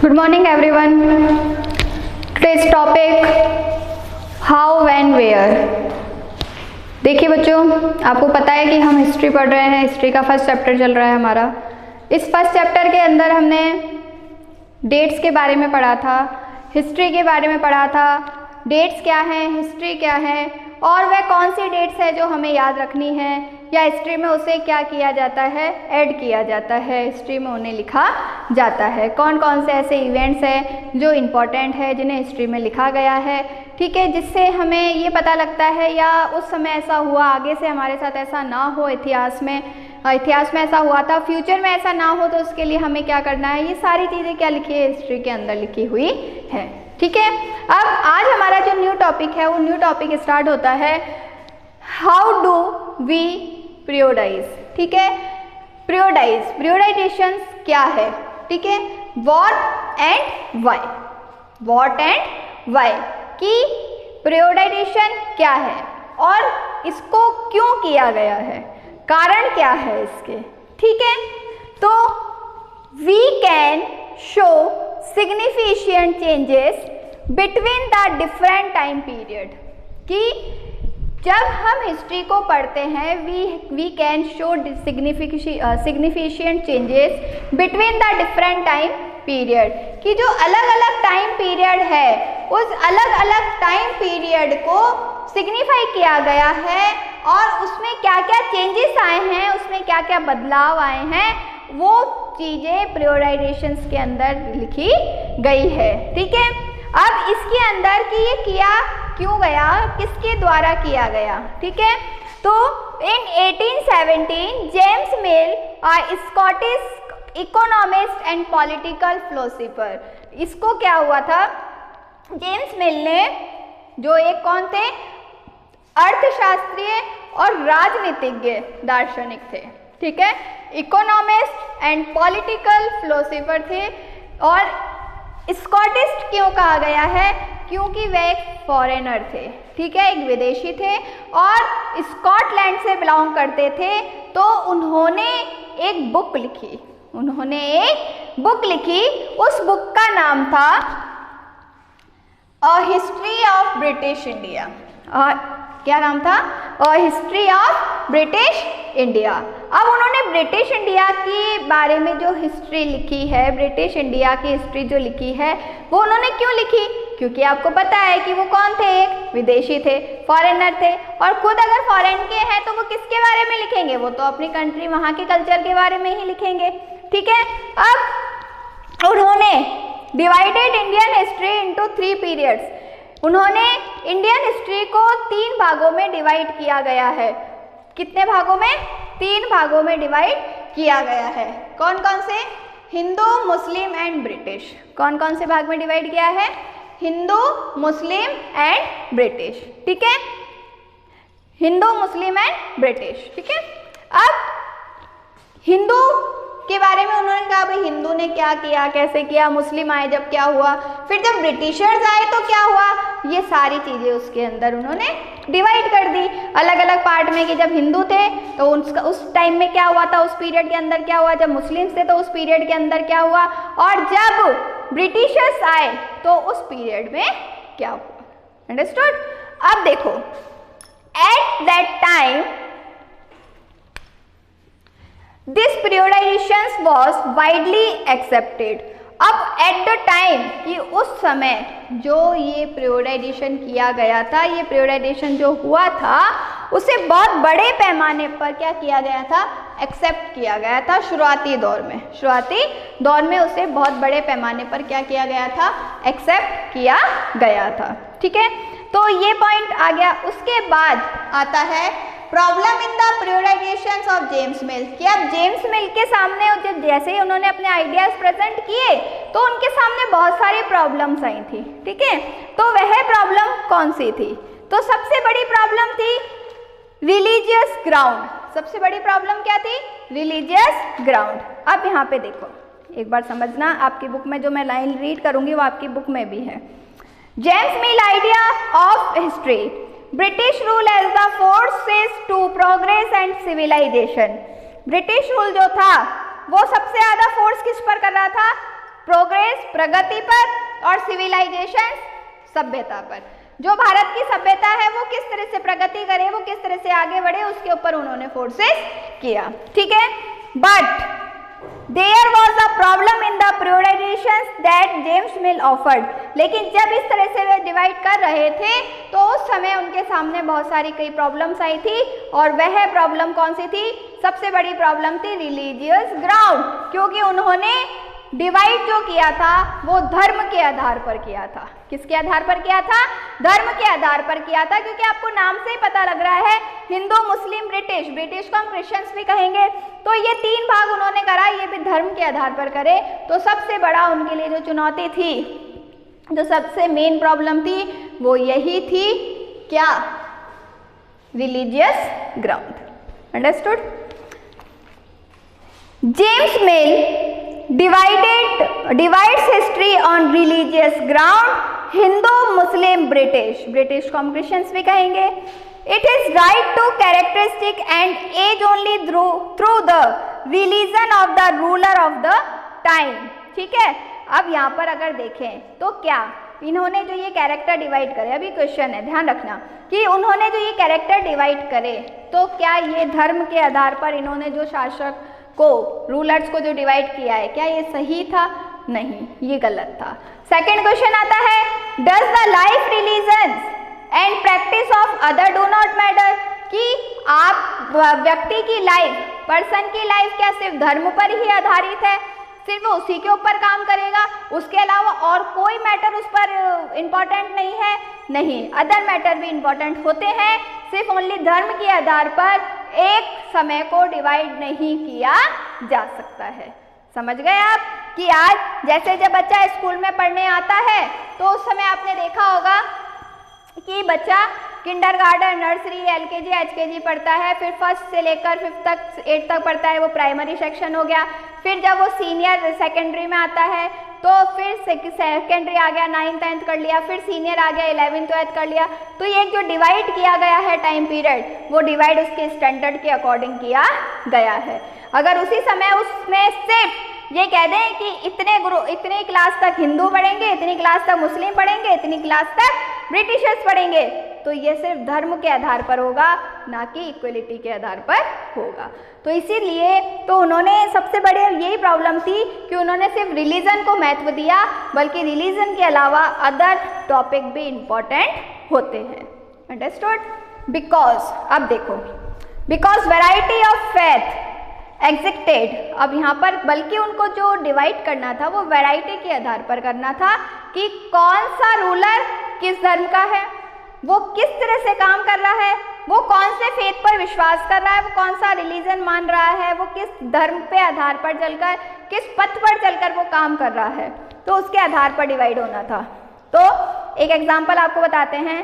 Good morning everyone. Today's topic how, when, where. देखिए बच्चों, आपको पता है कि हम हिस्ट्री पढ़ रहे हैं। हिस्ट्री का फर्स्ट चैप्टर चल रहा है हमारा। इस फर्स्ट चैप्टर के अंदर हमने डेट्स के बारे में पढ़ा था, हिस्ट्री के बारे में पढ़ा था। डेट्स क्या हैं, हिस्ट्री क्या है और वह कौन सी डेट्स है जो हमें याद रखनी है या हिस्ट्री में उसे क्या किया जाता है, ऐड किया जाता है, हिस्ट्री में उन्हें लिखा जाता है। कौन कौन से ऐसे इवेंट्स हैं जो इम्पॉर्टेंट है जिन्हें हिस्ट्री में लिखा गया है, ठीक है, जिससे हमें ये पता लगता है या उस समय ऐसा हुआ, आगे से हमारे साथ ऐसा ना हो, इतिहास में ऐसा हुआ था, फ्यूचर में ऐसा ना हो तो उसके लिए हमें क्या करना है। ये सारी चीज़ें क्या लिखी है, हिस्ट्री के अंदर लिखी हुई है, ठीक है। अब आज हमारा जो न्यू टॉपिक है वो न्यू टॉपिक स्टार्ट होता है हाउ डू वी पीरियोडाइज, ठीक है। पीरियोडाइजेशन क्या है, ठीक है। व्हाट एंड व्हाई कि पीरियोडाइजेशन क्या है और इसको क्यों किया गया है, कारण क्या है इसके, ठीक है। तो we can show significant changes between the different time period कि जब हम हिस्ट्री को पढ़ते हैं we can show significant changes between the different time period कि जो अलग अलग टाइम पीरियड है उस अलग अलग टाइम पीरियड को सिग्निफाई किया गया है और उसमें क्या क्या चेंजेस आए हैं, उसमें क्या क्या बदलाव आए हैं, वो चीज़ें पीरियोडाइजेशन के अंदर लिखी गई है, ठीक है। अब इसके अंदर कि ये किया क्यों गया, किसके द्वारा किया गया, ठीक है। तो इन 1817 James mill Scottish economist and political philosopher, इसको क्या हुआ था, जेम्स मिल ने, जो एक कौन थे, अर्थशास्त्रीय और राजनीतिज्ञ दार्शनिक थे, ठीक है, इकोनॉमिस्ट एंड पॉलिटिकल फिलोसोफर थे। और स्कॉटिश क्यों कहा गया है, क्योंकि वे एक फॉरेनर थे, ठीक है, एक विदेशी थे और स्कॉटलैंड से बिलोंग करते थे। तो उन्होंने एक बुक लिखी, उस बुक का नाम था a history of British India. क्या नाम था, a history of British India. अब उन्होंने ब्रिटिश इंडिया के बारे में जो हिस्ट्री लिखी है, ब्रिटिश इंडिया की हिस्ट्री जो लिखी है वो उन्होंने क्यों लिखी, क्योंकि आपको पता है कि वो कौन थे, एक विदेशी थे, फॉरेनर थे। और खुद अगर फॉरेन के हैं तो वो किसके बारे में लिखेंगे, वो तो अपनी कंट्री, वहाँ के कल्चर के बारे में ही लिखेंगे, ठीक है। अब उन्होंने divided Indian history into 3 periods, उन्होंने इंडियन हिस्ट्री को 3 भागों में डिवाइड किया गया है। कितने भागों में, 3 भागों में डिवाइड किया गया है। कौन कौन से, हिंदू, मुस्लिम एंड ब्रिटिश। कौन कौन से भाग में डिवाइड किया है, हिंदू, मुस्लिम एंड ब्रिटिश, ठीक है, हिंदू, मुस्लिम एंड ब्रिटिश, ठीक है। अब हिंदू के बारे में उन्होंने कहा भाई हिंदू ने क्या किया, कैसे किया, मुस्लिम आए जब क्या हुआ, फिर जब ब्रिटिशर्स आए तो क्या हुआ, ये सारी चीज़ें उसके अंदर उन्होंने डिवाइड कर दी अलग अलग पार्ट में कि जब हिंदू थे तो उस टाइम में क्या हुआ था, उस पीरियड के अंदर क्या हुआ, जब मुस्लिम्स थे तो उस पीरियड के अंदर क्या हुआ, और जब ब्रिटिशर्स आए तो उस पीरियड में क्या हुआ। अंडरस्टूड। अब देखो, at that time this periodization was widely accepted. अब एट द टाइम कि उस समय जो ये पीरियोडाइजेशन किया गया था, ये पीरियोडाइजेशन जो हुआ था उसे बहुत बड़े पैमाने पर क्या किया गया था, एक्सेप्ट किया गया था। शुरुआती दौर में उसे बहुत बड़े पैमाने पर क्या किया गया था, एक्सेप्ट किया गया था, ठीक है। तो ये पॉइंट आ गया। उसके बाद आता है problem in the periodization of James Mill, कि अब जेम्स मिल के सामने जब जैसे ही उन्होंने अपने आइडियाज प्रेजेंट किए तो उनके सामने बहुत सारी प्रॉब्लम्स आई थी, ठीक है। तो वह प्रॉब्लम कौन सी थी, तो सबसे बड़ी प्रॉब्लम थी रिलीजियस ग्राउंड। सबसे बड़ी प्रॉब्लम क्या थी, रिलीजियस ग्राउंड। अब यहाँ पे देखो, एक बार समझना, आपकी बुक में जो मैं लाइन रीड करूंगी वो आपकी बुक में भी है। James Mill idea of history, British rule as the forces to progress and civilisation. British rule जो था वो सबसे ज़्यादा फोर्स किस पर कर रहा था, प्रोग्रेस प्रगति पर, और सिविलाइजेशन सभ्यता पर। जो भारत की सभ्यता है वो किस तरह से प्रगति करे, वो किस तरह से आगे बढ़े, उसके ऊपर उन्होंने फोर्सेस किया। ठीक है, but there was a problem in the prioritization that James Mill offered. लेकिन जब इस तरह से वे डिवाइड कर रहे थे तो उस समय उनके सामने बहुत सारी कई प्रॉब्लम्स आई थी, और वह प्रॉब्लम कौन सी थी? सबसे बड़ी प्रॉब्लम थी रिलीजियस ग्राउंड, क्योंकि उन्होंने डिवाइड जो किया था वो धर्म के आधार पर किया था। किसके आधार पर किया था? धर्म के आधार पर किया था, क्योंकि आपको नाम से ही पता लग रहा है हिंदू, मुस्लिम, ब्रिटिश, ब्रिटिश को हम क्रिश्चियंस भी कहेंगे, तो ये तीन भाग उन्होंने करा, ये भी धर्म के आधार पर करे। तो सबसे बड़ा उनके लिए जो चुनौती थी, जो सबसे मेन प्रॉब्लम थी, वो यही थी, क्या? Religious ground. Understood? James mill divides history on religious ground, Hindu, Muslim, British, British को हम क्रिश्चियंस भी कहेंगे। It is right to characteristic and age only through the religion of the ruler of the time। ठीक है, अब यहाँ पर अगर देखें तो क्या इन्होंने जो ये कैरेक्टर डिवाइड करे, अभी क्वेश्चन है, ध्यान रखना कि उन्होंने जो ये कैरेक्टर डिवाइड करे तो क्या ये धर्म के आधार पर इन्होंने जो शासक को, रूलर्स को जो डिवाइड किया है, क्या ये सही था? नहीं, ये गलत था। सेकंड क्वेश्चन आता है, does the life religion and practice of other do not matter, कि आप व्यक्ति की लाइफ, पर्सन की लाइफ क्या सिर्फ धर्म पर ही आधारित है, सिर्फ वो उसी के ऊपर काम करेगा, उसके अलावा और कोई मैटर उस पर इम्पोर्टेंट नहीं है? नहीं, अदर मैटर भी इम्पोर्टेंट होते हैं, सिर्फ ओनली धर्म के आधार पर एक समय को डिवाइड नहीं किया जा सकता है। समझ गए आप कि आज जैसे जब बच्चा स्कूल में पढ़ने आता है तो उस समय आपने देखा होगा कि बच्चा किंडरगार्टन, नर्सरी, एलकेजी, एचकेजी पढ़ता है, फिर फर्स्ट से लेकर 5th तक, 8th तक पढ़ता है, वो प्राइमरी सेक्शन हो गया। फिर जब वो सीनियर सेकेंडरी में आता है तो फिर सेकेंडरी आ गया, 9th 10th कर लिया, फिर सीनियर आ गया, 11th 12th कर लिया। तो ये जो डिवाइड किया गया है टाइम पीरियड, वो डिवाइड उसके स्टैंडर्ड के अकॉर्डिंग किया गया है। अगर उसी समय उसमें सिर्फ ये कह दें कि इतने क्लास तक हिंदू पढ़ेंगे, इतनी क्लास तक मुस्लिम पढ़ेंगे, इतनी क्लास तक ब्रिटिशर्स पढ़ेंगे, तो ये सिर्फ धर्म के आधार पर होगा, ना कि इक्वलिटी के आधार पर होगा। तो इसीलिए तो उन्होंने सबसे बड़ी यही प्रॉब्लम थी कि उन्होंने सिर्फ रिलीजन को महत्व दिया, बल्कि रिलीजन के अलावा अदर टॉपिक भी इम्पोर्टेंट होते हैं। अंडरस्टूड? बिकॉज, अब देखो, because variety of faith existed. अब यहाँ पर बल्कि उनको जो डिवाइड करना था वो वैरायटी के आधार पर करना था कि कौन सा रूलर किस धर्म का है, वो किस तरह से काम कर रहा है, वो कौन से फेथ पर विश्वास कर रहा है, वो कौन सा रिलीजन मान रहा है, वो किस धर्म पे आधार पर चलकर, किस पथ पर चलकर वो काम कर रहा है, तो उसके आधार पर डिवाइड होना था। तो एक एग्जाम्पल आपको बताते हैं,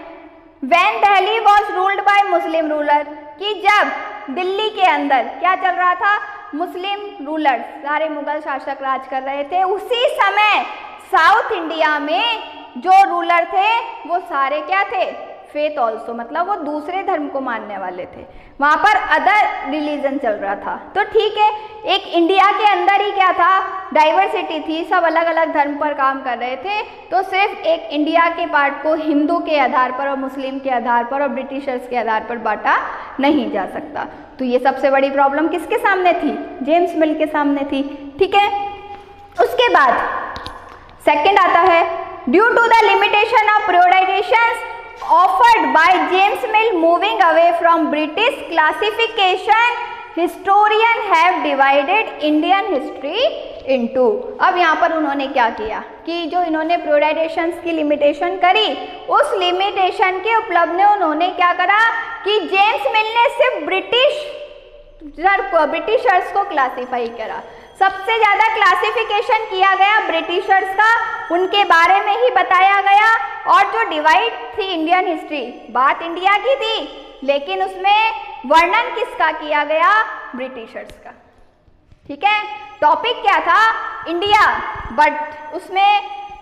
when Delhi was ruled by Muslim ruler, कि जब दिल्ली के अंदर क्या चल रहा था, मुस्लिम रूलर, सारे मुगल शासक राज कर रहे थे, उसी समय साउथ इंडिया में जो रूलर थे वो सारे क्या थे? फेथ ऑल्सो, मतलब वो दूसरे धर्म को मानने वाले थे, वहाँ पर अदर रिलीजन चल रहा था। तो ठीक है, एक इंडिया के अंदर ही क्या था, डाइवर्सिटी थी, सब अलग अलग धर्म पर काम कर रहे थे, तो सिर्फ एक इंडिया के पार्ट को हिंदू के आधार पर और मुस्लिम के आधार पर और ब्रिटिशर्स के आधार पर बांटा नहीं जा सकता। तो ये सबसे बड़ी प्रॉब्लम किसके सामने थी? जेम्स मिल के सामने थी। ठीक है, उसके बाद सेकंड आता है, due to the limitation of prioritization offered by James Mill, moving away from British classification, historian have divided Indian history into। अब यहाँ पर उन्होंने क्या किया कि जो इन्होंने प्रियोराइजेशन की लिमिटेशन करी, उस लिमिटेशन के उपलब्ध में उन्होंने क्या करा कि जेम्स मिल ने सिर्फ ब्रिटिशर्स को क्लासीफाई करा। सबसे ज़्यादा क्लासिफिकेशन किया गया ब्रिटिशर्स का, उनके बारे में ही बताया गया, और जो डिवाइड थी इंडियन हिस्ट्री, बात इंडिया की थी, लेकिन उसमें वर्णन किसका किया गया? ब्रिटिशर्स का। ठीक है, टॉपिक क्या था? इंडिया, बट उसमें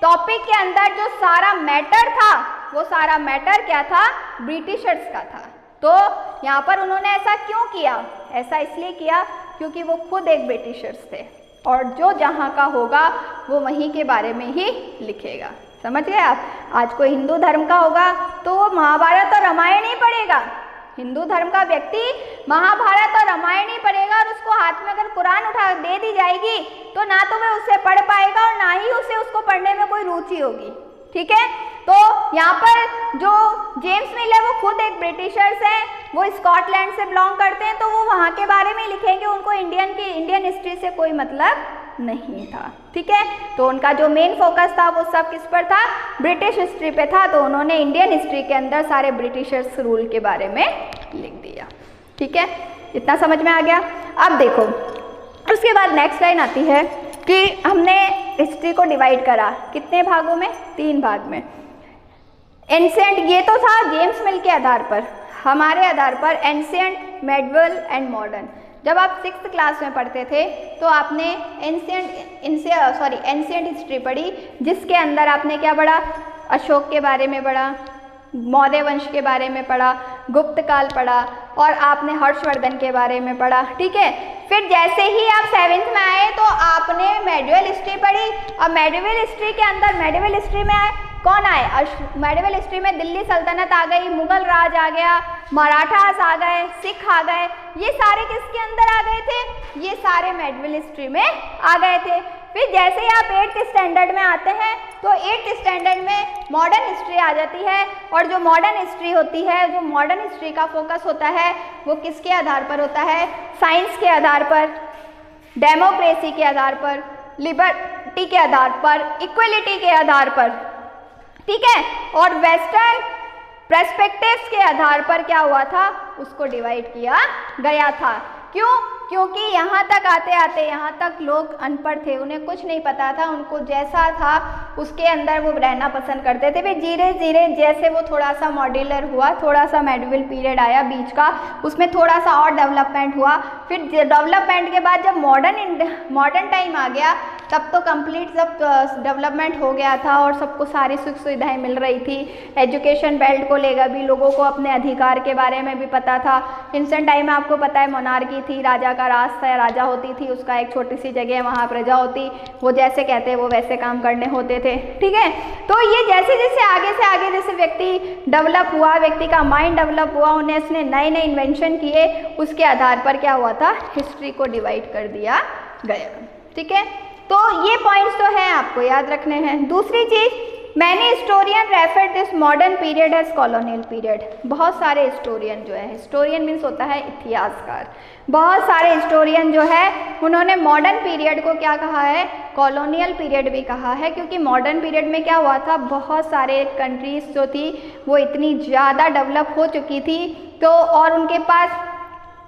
टॉपिक के अंदर जो सारा मैटर था वो सारा मैटर क्या था? ब्रिटिशर्स का था। तो यहाँ पर उन्होंने ऐसा क्यों किया? ऐसा इसलिए किया क्योंकि वो खुद एक ब्रिटिशर्स थे, और जो जहाँ का होगा वो वहीं के बारे में ही लिखेगा। समझ गए आप? आज कोई हिंदू धर्म का होगा तो वो महाभारत और रामायण ही पढ़ेगा। हिंदू धर्म का व्यक्ति महाभारत और रामायण ही पढ़ेगा, और उसको हाथ में अगर कुरान उठा दे दी जाएगी तो ना तो वह उसे पढ़ पाएगा और ना ही उसे उसको पढ़ने में कोई रुचि होगी। ठीक है, तो यहाँ पर जो जेम्स मिल है वो खुद एक ब्रिटिशर्स हैं, वो स्कॉटलैंड से बिलोंग करते हैं, तो वो वहाँ के बारे में लिखेंगे। उनको इंडियन हिस्ट्री से कोई मतलब नहीं था। ठीक है, तो उनका जो मेन फोकस था वो सब किस पर था? ब्रिटिश हिस्ट्री पे था। तो उन्होंने इंडियन हिस्ट्री के अंदर सारे ब्रिटिशर्स रूल के बारे में लिख दिया। ठीक है, इतना समझ में आ गया? अब देखो, उसके बाद नेक्स्ट लाइन आती है कि हमने हिस्ट्री को डिवाइड करा कितने भागों में? 3 भाग में। एंशिएंट, ये तो था जेम्स मिल के आधार पर। हमारे आधार पर एंशिएंट, मेडिवल एंड मॉडर्न। जब आप 6th क्लास में पढ़ते थे तो आपने एंशिएंट हिस्ट्री पढ़ी, जिसके अंदर आपने क्या पढ़ा? अशोक के बारे में पढ़ा, मौर्य वंश के बारे में पढ़ा, गुप्त काल पढ़ा, और आपने हर्षवर्धन के बारे में पढ़ा। ठीक है, फिर जैसे ही आप 7th में आए तो आपने मेडिवल हिस्ट्री पढ़ी। अब मेडिवल हिस्ट्री के अंदर मेडिवल हिस्ट्री में कौन आए? मेडिवल हिस्ट्री में दिल्ली सल्तनत आ गई, मुगल राज आ गया, मराठास आ गए, सिख आ गए। ये सारे किसके अंदर आ गए थे? ये सारे मेडिवल हिस्ट्री में आ गए थे। फिर जैसे ही आप 8th स्टैंडर्ड में आते हैं तो 8th स्टैंडर्ड में मॉडर्न हिस्ट्री आ जाती है, और जो मॉडर्न हिस्ट्री होती है, जो मॉडर्न हिस्ट्री का फोकस होता है वो किसके आधार पर होता है? साइंस के आधार पर, डेमोक्रेसी के आधार पर, लिबर्टी के आधार पर, इक्वलिटी के आधार पर। ठीक है, और वेस्टर्न पर्सपेक्टिव्स के आधार पर क्या हुआ था? उसको डिवाइड किया गया था। क्यों? क्योंकि यहाँ तक आते आते यहाँ तक लोग अनपढ़ थे, उन्हें कुछ नहीं पता था, उनको जैसा था उसके अंदर वो रहना पसंद करते थे। फिर धीरे धीरे जैसे वो थोड़ा सा मॉड्यूलर हुआ, थोड़ा सा मेडिवल पीरियड आया बीच का, उसमें थोड़ा सा और डेवलपमेंट हुआ। फिर डेवलपमेंट के बाद जब मॉडर्न टाइम आ गया तब तो कंप्लीट सब डेवलपमेंट हो गया था और सबको सारी सुख सुविधाएं मिल रही थी। एजुकेशन बेल्ट को लेकर भी लोगों को अपने अधिकार के बारे में भी पता था। इंसेंट टाइम में आपको पता है मोनार्की थी, राजा का राज था, राजा होती थी, उसका एक छोटी सी जगह वहाँ प्रजा होती, वो जैसे कहते हैं वो वैसे काम करने होते थे। ठीक है, तो ये जैसे जैसे आगे से आगे जैसे व्यक्ति डेवलप हुआ, व्यक्ति का माइंड डेवलप हुआ, उन्हें उसने नए नए इन्वेंशन किए, उसके आधार पर क्या हुआ था? हिस्ट्री को डिवाइड कर दिया गया। ठीक है, तो ये पॉइंट्स तो हैं, आपको याद रखने हैं। दूसरी चीज़, many historian refer this modern period as colonial period. बहुत सारे हिस्टोरियन जो है, हिस्टोरियन मीन्स होता है इतिहासकार, बहुत सारे हिस्टोरियन जो है उन्होंने मॉडर्न पीरियड को क्या कहा है? कॉलोनियल पीरियड भी कहा है। क्योंकि मॉडर्न पीरियड में क्या हुआ था? बहुत सारे कंट्रीज जो थी वो इतनी ज़्यादा डेवलप हो चुकी थी, तो और उनके पास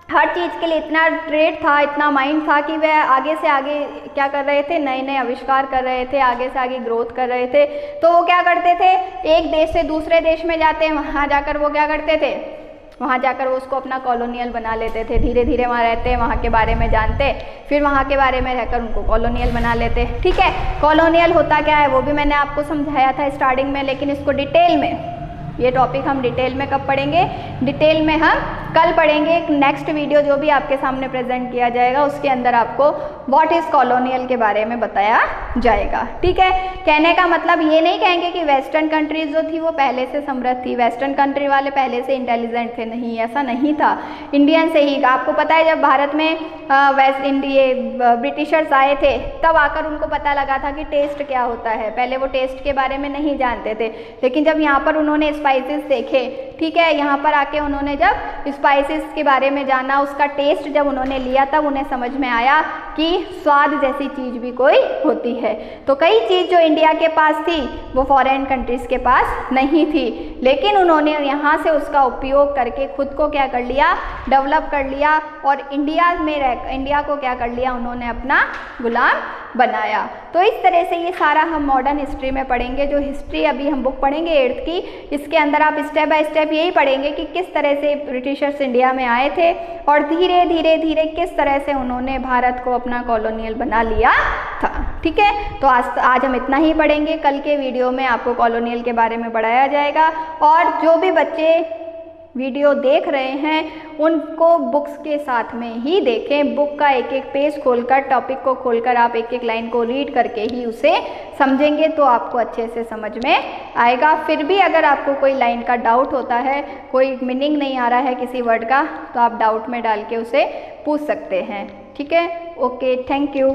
हर चीज़ के लिए इतना ट्रेड था, इतना माइंड था कि वह आगे से आगे क्या कर रहे थे? नए नए आविष्कार कर रहे थे, आगे से आगे ग्रोथ कर रहे थे। तो वो क्या करते थे? एक देश से दूसरे देश में जाते हैं, वहाँ जाकर वो क्या करते थे? वहाँ जाकर वो उसको अपना कॉलोनियल बना लेते थे। धीरे धीरे वहाँ रहते, वहाँ के बारे में जानते, फिर वहाँ के बारे में रहकर उनको कॉलोनियल बना लेते। ठीक है, कॉलोनियल होता क्या है वो भी मैंने आपको समझाया था स्टार्टिंग में, लेकिन इसको डिटेल में, ये टॉपिक हम डिटेल में कब पढ़ेंगे? डिटेल में हम कल पढ़ेंगे। एक नेक्स्ट वीडियो जो भी आपके सामने प्रेजेंट किया जाएगा उसके अंदर आपको व्हाट इज़ कॉलोनियल के बारे में बताया जाएगा। ठीक है, कहने का मतलब ये नहीं कहेंगे कि वेस्टर्न कंट्रीज जो थी वो पहले से समृद्ध थी, वेस्टर्न कंट्री वाले पहले से इंटेलिजेंट थे, नहीं, ऐसा नहीं था। इंडियन से ही, आपको पता है जब भारत में ब्रिटिशर्स आए थे तब आकर उनको पता लगा था कि टेस्ट क्या होता है। पहले वो टेस्ट के बारे में नहीं जानते थे, लेकिन जब यहाँ पर उन्होंने स्पाइसेस देखे, ठीक है, यहाँ पर आके उन्होंने जब स्पाइसेस के बारे में जाना, उसका टेस्ट जब उन्होंने लिया तब उन्हें समझ में आया कि स्वाद जैसी चीज़ भी कोई होती है। तो कई चीज़ जो इंडिया के पास थी वो फॉरेन कंट्रीज़ के पास नहीं थी, लेकिन उन्होंने यहाँ से उसका उपयोग करके खुद को क्या कर लिया? डेवलप कर लिया, और इंडिया को क्या कर लिया? उन्होंने अपना गुलाम बनाया। तो इस तरह से ये सारा हम मॉडर्न हिस्ट्री में पढ़ेंगे। जो हिस्ट्री अभी हम बुक पढ़ेंगे 8th की, इसके अंदर आप स्टेप बाय स्टेप यही पढ़ेंगे कि किस तरह से ब्रिटिशर्स इंडिया में आए थे और धीरे धीरे धीरे किस तरह से उन्होंने भारत को अपना कॉलोनियल बना लिया था। ठीक है, तो आज हम इतना ही पढ़ेंगे। कल के वीडियो में आपको कॉलोनियल के बारे में पढ़ाया जाएगा, और जो भी बच्चे वीडियो देख रहे हैं उनको बुक्स के साथ में ही देखें। बुक का एक एक पेज खोलकर, टॉपिक को खोलकर आप एक एक लाइन को रीड करके ही उसे समझेंगे तो आपको अच्छे से समझ में आएगा। फिर भी अगर आपको कोई लाइन का डाउट होता है, कोई मीनिंग नहीं आ रहा है किसी वर्ड का, तो आप डाउट में डाल के उसे पूछ सकते हैं। ठीक है, ओके, थैंक यू।